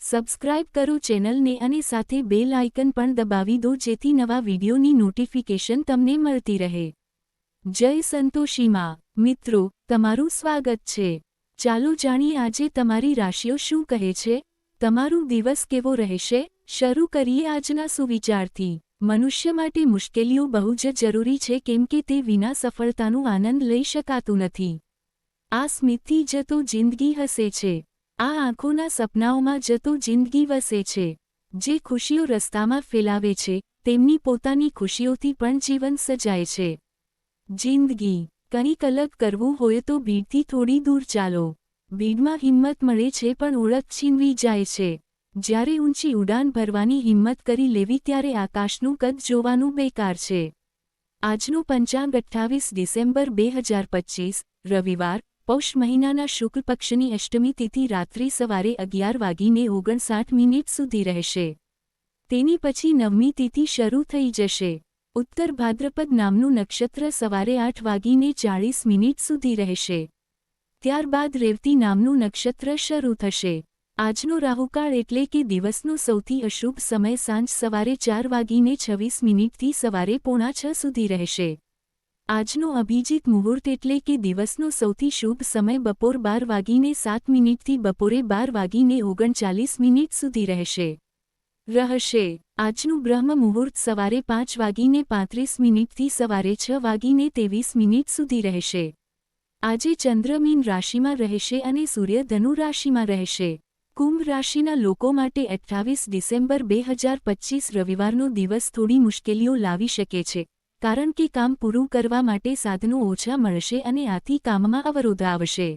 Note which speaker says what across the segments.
Speaker 1: Subscribe કરો ચેનલને અને સાથે બેલ આઇકન પણ દબાવી દો જેથી નવા વિડિયોની નોટિફિકેશન તમને મળતી રહે। જય સંતોષીમાં મિત્રો, તમારું સ્વાગત છે। ચાલો જાણીએ આજે તમારી રાશિઓ શું કહે છે, તમારું દિવસ કેવો રહેશે। શરૂ કરીએ આજના સુવિચારથી। મનુષ્ય માટે મુશ્કેલીઓ બહુ જ જરૂરી છે કેમ કે તે વિના સફળતાનો આનંદ લઈ શકાતું નથી। આ સ્મિતથી જતો જિંદગી હસે છે। આ આંખોના સપનાઓમાં જતો જિંદગી વસે છે। જે ખુશીઓ રસ્તામાં ફેલાવે છે તેમની પોતાની ખુશીઓથી પણ જીવન સજાય છે। જિંદગી કંઈક અલગ કરવું હોય તો ભીડથી થોડી દૂર ચાલો। ભીડમાં હિંમત મળે છે પણ ઓળખ છીનવી જાય છે। જ્યારે ઊંચી ઉડાન ભરવાની હિંમત કરી લેવી ત્યારે આકાશનું કદ જોવાનું બેકાર છે। આજનો પંચાંગ 28 ડિસેમ્બર 2025 રવિવાર, પૌષ મહિનાના શુક્લ પક્ષની અષ્ટમી તિથિ રાત્રિ સવારે 11:59 સુધી રહેશે। તેની પછી નવમી તિથિ શરૂ થઈ જશે। ઉત્તર ભાદ્રપદ નામનું નક્ષત્ર સવારે 8:40 સુધી રહેશે। ત્યારબાદ રેવતી નામનું નક્ષત્ર શરૂ થશે। આજનો રાહુકાળ એટલે કે દિવસનો સૌથી અશુભ સમય સાંજ સવારે 4:26 થી સવારે 5:45 સુધી રહેશે। આજનો અભિજીત મુહૂર્ત એટલે કે દિવસનો સૌથી શુભ સમય બપોર 12:07 થી બપોરે 12:39 સુધી રહેશે। આજનું બ્રહ્મ મુહૂર્ત સવારે 5:35 થી સવારે 6:23 સુધી રહેશે। આજે ચંદ્ર મીન રાશિમાં રહેશે અને સૂર્ય ધનુ રાશિમાં રહેશે। કુંભ રાશિના લોકો માટે 28 ડિસેમ્બર 2025 રવિવારનો દિવસ થોડી મુશ્કેલીઓ લાવી શકે છે કારણ કે કામ પૂરું કરવા માટે સાધનો ઓછા મળશે અને આથી કામમાં અવરોધ આવશે।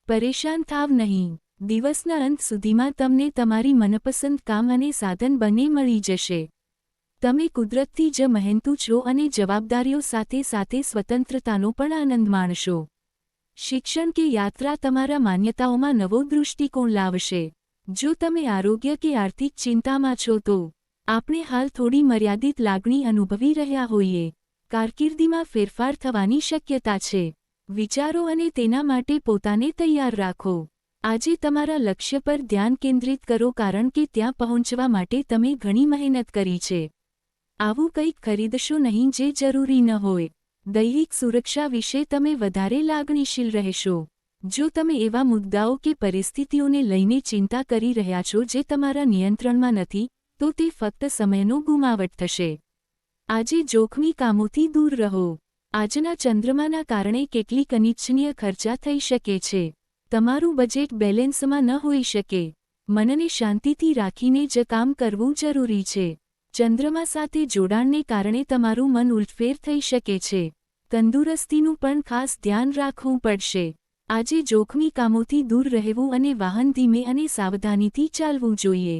Speaker 1: પરેશાન થાવ નહીં, દિવસના અંત સુધીમાં તમને તમારી મનપસંદ કામ અને સાધન બંને મળી જશે। તમે કુદરતથી જ મહેનતુ છો અને જવાબદારીઓ સાથે સાથે સ્વતંત્રતાનો પણ આનંદ માણશો। શિક્ષણ કે યાત્રા તમારા માન્યતાઓમાં નવો દૃષ્ટિકોણ લાવશે। જો તમે આરોગ્ય કે આર્થિક ચિંતામાં છો તો આપણે હાલ થોડી મર્યાદિત લાગણી અનુભવી રહ્યા હોઈએ। કારકિર્દીમાં ફેરફાર થવાની શક્યતા છે। વિચારો અને તેના માટે પોતાને તૈયાર રાખો। આજે તમારા લક્ષ્ય પર ધ્યાન કેન્દ્રિત કરો કારણ કે ત્યાં પહોંચવા માટે તમે ઘણી મહેનત કરી છે। આવું કંઈક ખરીદશો નહીં જે જરૂરી ન હોય। દૈહિક સુરક્ષા વિશે તમે વધારે લાગણીશીલ રહેશો। જો તમે એવા મુદ્દાઓ કે પરિસ્થિતિઓને લઈને ચિંતા કરી રહ્યા છો જે તમારા નિયંત્રણમાં નથી તો તે ફક્ત સમયનો ગુમાવટ થશે। આજે જોખમી કામોથી દૂર રહો। આજના ચંદ્રમાના કારણે કેટલીક અનિચ્છનીય ખર્ચા થઈ શકે છે। તમારું બજેટ બેલેન્સમાં ન હોઈ શકે। મનને શાંતિથી રાખીને જ કામ કરવું જરૂરી છે। ચંદ્રમા સાથે જોડાણને કારણે તમારું મન ઉલટફેર થઈ શકે છે। તંદુરસ્તીનું પણ ખાસ ધ્યાન રાખવું પડશે। આજે જોખમી કામોથી દૂર રહેવું અને વાહન ધીમે અને સાવધાનીથી ચાલવું જોઈએ।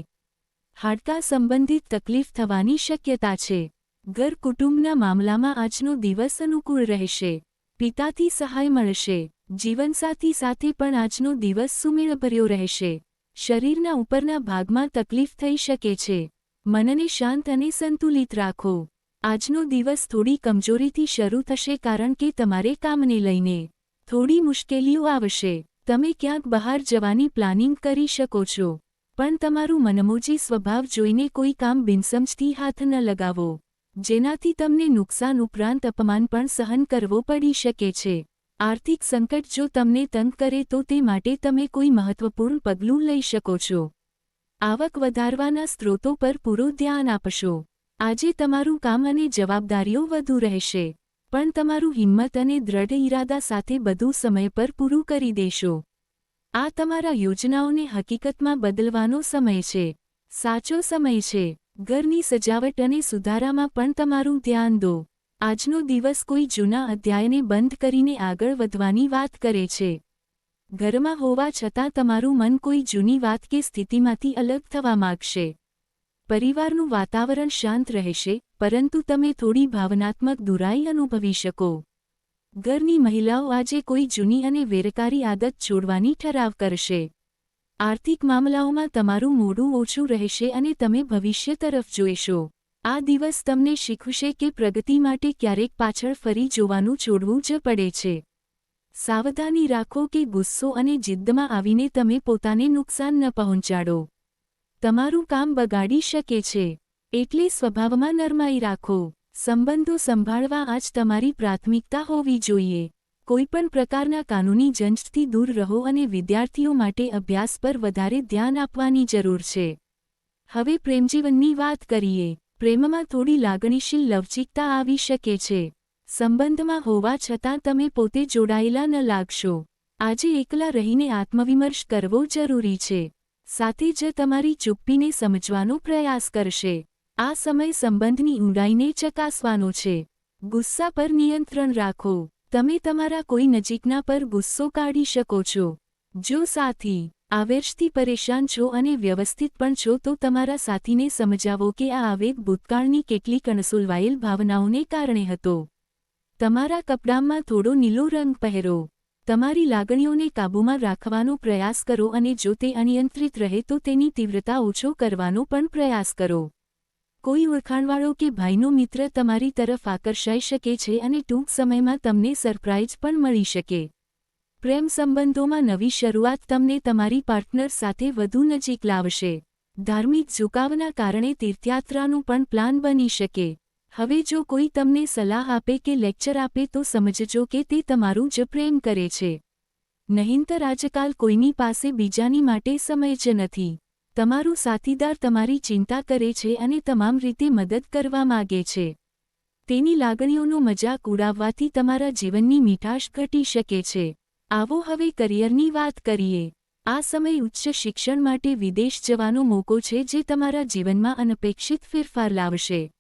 Speaker 1: હાડકાં સંબંધિત તકલીફ થવાની શક્યતા છે। ઘર કુટુંબના મામલામાં આજનો દિવસ અનુકૂળ રહેશે। પિતાથી સહાય મળશે। જીવનસાથી સાથે પણ આજનો દિવસ સુમેળભર્યો રહેશે। શરીરના ઉપરના ભાગમાં તકલીફ થઈ શકે છે। મનને શાંત અને સંતુલિત રાખો। આજનો દિવસ થોડી કમજોરીથી શરૂ થશે કારણ કે તમારે કામને લઈને થોડી મુશ્કેલીઓ આવશે। તમે ક્યાંક બહાર જવાની પ્લાનિંગ કરી શકો છો પણ તમારું મનમોજી સ્વભાવ જોઈને કોઈ કામ બિનસમજથી હાથ ન લગાવો જેનાથી તમને નુકસાન ઉપરાંત અપમાન પણ સહન કરવો પડી શકે છે। આર્થિક સંકટ જો તમને તંગ કરે તો તે માટે તમે કોઈ મહત્વપૂર્ણ પગલું લઈ શકો છો। આવક વધારવાના સ્ત્રોતો પર પૂરું ધ્યાન આપશો। આજે તમારું કામ અને જવાબદારીઓ વધુ રહેશે પણ તમારું હિંમત અને દ્રઢ ઇરાદા સાથે બધું સમય પર પૂરું કરી દેશો। આ તમારા યોજનાઓને હકીકતમાં બદલવાનો સમય છે। સાચો સમય છે। ઘરની સજાવટ અને સુધારામાં પણ તમારું ધ્યાન દો। આજનો દિવસ કોઈ જૂના અધ્યાયને બંધ કરીને આગળ વધવાની વાત કરે છે। ઘરમાં હોવા છતાં તમારું મન કોઈ જૂની વાત કે સ્થિતિમાંથી અલગ થવા માગશે। પરિવારનું વાતાવરણ શાંત રહેશે પરંતુ તમે થોડી ભાવનાત્મક દુરાઈ અનુભવી શકો। ઘરની મહિલાઓ આજે કોઈ જૂની અને વેરકારી આદત છોડવાની ઠરાવ કરશે। આર્થિક મામલાઓમાં તમારું મોઢું ઓછું રહેશે અને તમે ભવિષ્ય તરફ જોઈશો। આ દિવસ તમને શીખવશે કે પ્રગતિ માટે ક્યારેક પાછળ ફરી જોવાનું છોડવું જ પડે છે। સાવધાની રાખો કે ગુસ્સો અને જિદ્દમાં આવીને તમે પોતાને નુકસાન ન પહોંચાડો। તમારું કામ બગાડી શકે છે. એટલે સ્વભાવમાં નરમાઈ રાખો. સંબંધો સંભાળવા આજ તમારી પ્રાથમિકતા હોવી જોઈએ. કોઈપણ પ્રકારના કાનૂની ઝંઝટથી દૂર રહો અને વિદ્યાર્થીઓ માટે અભ્યાસ પર વધારે ધ્યાન આપવાની જરૂર છે. હવે પ્રેમજીવનની વાત કરીએ. પ્રેમમાં થોડી લાગણીશીલ લવચિકતા આવી શકે છે. સંબંધમાં હોવા છતાં તમે પોતે જોડાયેલા ન લાગશો. આજે એકલા રહીને આત્મવિમર્શ કરવો જરૂરી છે. સાથે જ તમારી ચૂપ્પીને સમજવાનો પ્રયાસ કરશે. આ સમય સંબંધની ઊંડાઈને ચકાસવાનો છે. ગુસ્સા પર નિયંત્રણ રાખો. તમે તમારા કોઈ નજીકના પર ગુસ્સો કાઢી શકો છો. જો સાથી આવેશથી પરેશાન છો અને વ્યવસ્થિત પણ છો તો તમારા સાથીને સમજાવો કે આ આવેગ ભૂતકાળની કેટલીક અણસુલવાયેલ ભાવનાઓને કારણે હતો. તમારા કપડામાં થોડો નીલો રંગ પહેરો. તમારી લાગણીઓને કાબૂમાં રાખવાનો પ્રયાસ કરો અને જો તે અનિયંત્રિત રહે તો તેની તીવ્રતા ઓછો કરવાનો પણ પ્રયાસ કરો. કોઈ ઓળખાણવાળો કે ભાઈનો મિત્ર તમારી તરફ આકર્ષાઈ શકે છે અને ટૂંક સમયમાં તમને સરપ્રાઇઝ પણ મળી શકે. પ્રેમ સંબંધોમાં નવી શરૂઆત તમને તમારી પાર્ટનર સાથે વધુ નજીક લાવશે. ધાર્મિક ઝુકાવના કારણે તીર્થયાત્રાનું પણ પ્લાન બની શકે. હવે જો કોઈ તમને સલાહ આપે કે લેક્ચર આપે તો સમજજો કે તે તમારું જ પ્રેમ કરે છે. નહીંતર આજકાલ કોઈની પાસે બીજાની માટે સમય જ નથી. તમારું સાથીદાર તમારી ચિંતા કરે છે અને તમામ રીતે મદદ કરવા માગે છે. તેની લાગણીઓનો મજાક ઉડાવવાથી તમારા જીવનની મીઠાશ ઘટી શકે છે. આવો હવે કરિયરની વાત કરીએ. આ સમય ઉચ્ચ શિક્ષણ માટે વિદેશ જવાનો મોકો છે જે તમારા જીવનમાં અનપેક્ષિત ફેરફાર લાવશે.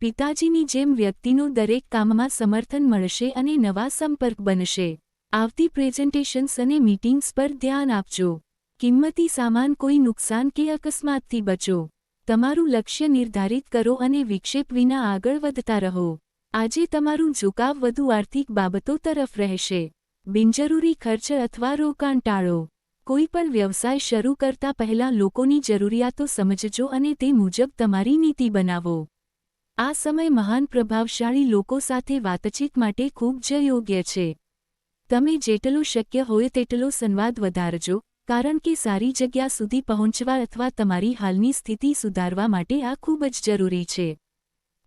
Speaker 1: પિતાજીની જેમ વ્યક્તિનો દરેક કામમાં સમર્થન મળશે અને નવા સંપર્ક બનશે. આવતી પ્રેઝન્ટેશન્સ અને મીટિંગ્સ પર ધ્યાન આપજો. કિંમતી સામાન કોઈ નુકસાન કે અકસ્માતથી બચો. તમારું લક્ષ્ય નિર્ધારિત કરો અને વિક્ષેપ વિના આગળ વધતા રહો. આજે તમારું ઝુકાવ વધુ આર્થિક બાબતો તરફ રહેશે. બિનજરૂરી ખર્ચ અથવા રોકાણ ટાળો. કોઈ પણ વ્યવસાય શરૂ કરતા પહેલા લોકોની જરૂરિયાતો સમજજો અને તે મુજબ તમારી નીતિ બનાવો. આ સમય મહાન પ્રભાવશાળી લોકો સાથે વાતચીત માટે ખૂબ જ યોગ્ય છે. તમે જેટલું શક્ય હોય તેટલો સંવાદ વધારજો, કારણ કે સારી જગ્યા સુધી પહોંચવા અથવા તમારી હાલની સ્થિતિ સુધારવા માટે આ ખૂબ જ જરૂરી છે.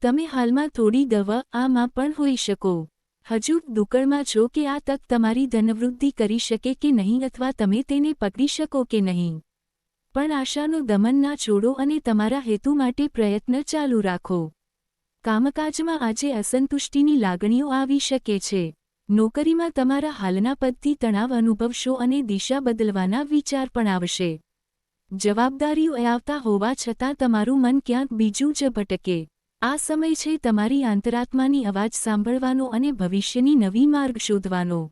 Speaker 1: તમે હાલમાં થોડી દવા આમાં પણ હોઈ શકો. હજુ દુકાળમાં છો કે આ તક તમારી ધનવૃદ્ધિ કરી શકે કે નહીં અથવા તમે તેને પકડી શકો કે નહીં. પણ આશાનો દમન ના છોડો અને તમારા હેતુ માટે પ્રયત્ન ચાલુ રાખો. કામકાજમાં આજે અસંતુષ્ટિની લાગણીઓ આવી શકે છે. નોકરીમાં તમારા હાલના પદથી તણાવ અનુભવશો અને દિશા બદલવાના વિચાર પણ આવશે. જવાબદારીઓ આવતા હોવા છતાં તમારું મન ક્યાંક બીજું જ ભટકે. આ સમય છે તમારી અંતરાત્માની અવાજ સાંભળવાનો અને ભવિષ્યની નવી માર્ગ શોધવાનો.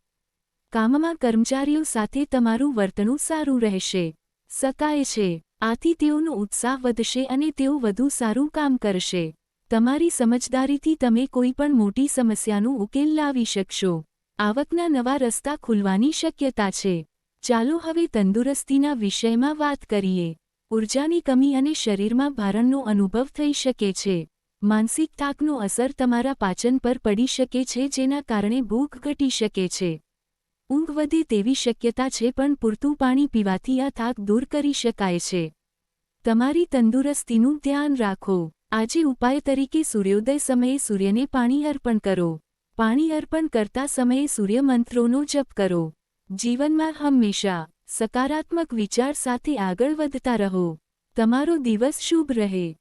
Speaker 1: કામમાં કર્મચારીઓ સાથે તમારું વર્તણૂક સારું રહેશે. શકાય છે. આથી તેઓનો ઉત્સાહ વધશે અને તેઓ વધુ સારું કામ કરશે. તમારી સમજદારીથી તમે કોઈ પણ મોટી સમસ્યાનો ઉકેલ લાવી શકશો. આવકના નવા રસ્તા ખુલવાની શક્યતા છે. ચાલો હવે તંદુરસ્તીના વિષયમાં વાત કરીએ. ઊર્જાની કમી અને શરીરમાં ભારણનો અનુભવ થઈ શકે છે. માનસિક થાકનો અસર તમારા પાચન પર પડી શકે છે જેના કારણે ભૂખ ઘટી શકે છે. ઊંઘ વધે તેવી શક્યતા છે પણ પૂરતું પાણી પીવાથી આ થાક દૂર કરી શકાય છે. તમારી તંદુરસ્તીનું ધ્યાન રાખો. આજે ઉપાય તરીકે સૂર્યોદય સમયે સૂર્યને પાણી અર્પણ કરો. પાણી અર્પણ કરતા સમયે સૂર્ય મંત્રોનો જપ કરો. જીવનમાં હંમેશા સકારાત્મક વિચાર સાથે આગળ વધતા રહો. તમારો દિવસ શુભ રહે.